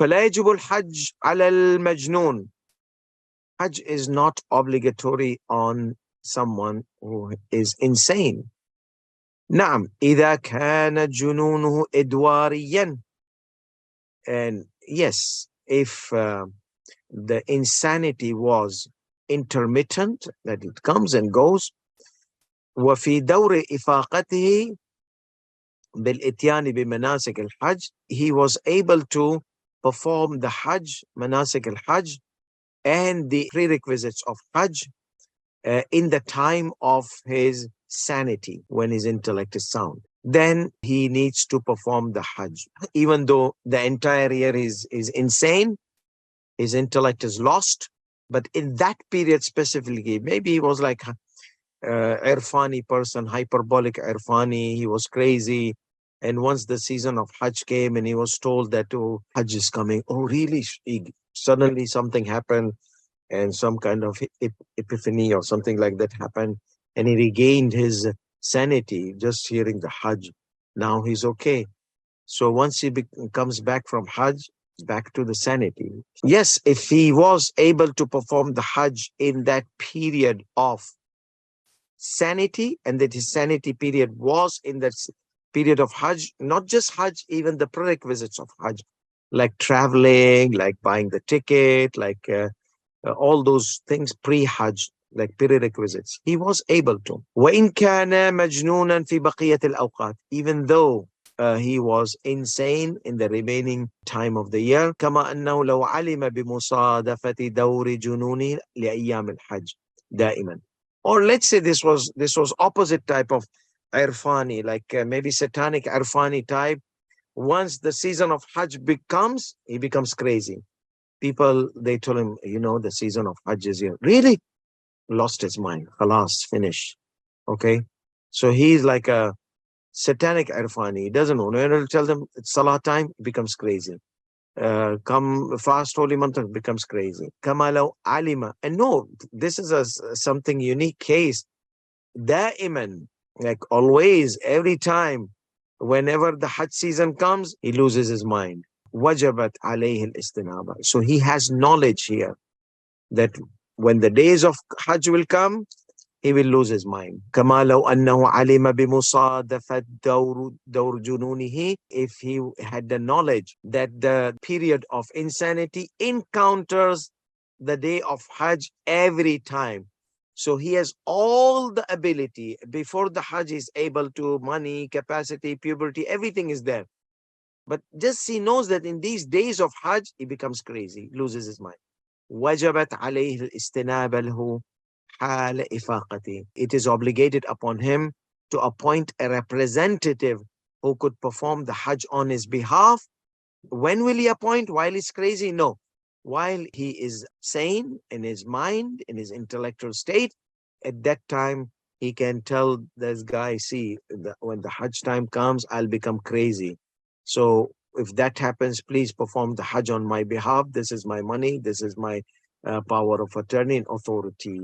فلا يجب الحج على المجنون. Hajj is not obligatory on someone who is insane. نعم إذا كان جنونه إدواريا. And yes, if the insanity was intermittent, that it comes and goes, وفي دور إفاقته بالإتيان بمناسك الحج, he was able to perform the Hajj, manasik al-Hajj, and the prerequisites of Hajj in the time of his sanity, when his intellect is sound. Then he needs to perform the Hajj. Even though the entire year is insane, his intellect is lost, but in that period specifically, maybe he was like irfani person, hyperbolic irfani, he was crazy. And once the season of Hajj came and he was told that, oh, Hajj is coming, oh, really? Suddenly something happened and some kind of epiphany or something like that happened. And he regained his sanity just hearing the Hajj. Now he's okay. So once he comes back from Hajj, back to the sanity. Yes, if he was able to perform the Hajj in that period of sanity, and that his sanity period was in that period of Hajj, not just Hajj, even the prerequisites of Hajj, like traveling, like buying the ticket, like all those things pre-Hajj, like prerequisites, he was able to. وَإِن كَانَ مَجْنُونًا فِي بَقِيَّةِ الْأَوْقَاتِ, even though he was insane in the remaining time of the year. كما أنه لو علم بمصادفة دور جنونه لأيام الحج دائما. Or let's say this was opposite type of irfani, like maybe satanic irfani type. Once the season of Hajj becomes, he becomes crazy. People, they told him, you know, the season of Hajj is here. Really? Lost his mind. Khalas, finish. Okay? So he's like a satanic irfani. He doesn't know. When he'll tell them it's Salah time, he becomes crazy. Come fast holy month, becomes crazy. Kamalaw alima. And no, this is something unique case. Da'iman, like always, every time, whenever the Hajj season comes, he loses his mind. Wajabat alayhi al-istinaba. So he has knowledge here that when the days of Hajj will come, he will lose his mind. كما لو أنه علم بمصادفة دور جنونه. If he had the knowledge that the period of insanity encounters the day of Hajj every time. So he has all the ability. Before the Hajj is able to, money, capacity, puberty, everything is there. But just he knows that in these days of Hajj, he becomes crazy, loses his mind. وجبت عليه الاستنابة له حال إفاقته. It is obligated upon him to appoint a representative who could perform the Hajj on his behalf. When will he appoint? While he's crazy? No. While he is sane in his mind, in his intellectual state, at that time, he can tell this guy, see, when the Hajj time comes, I'll become crazy. So if that happens, please perform the Hajj on my behalf. This is my money. This is my power of attorney and authority.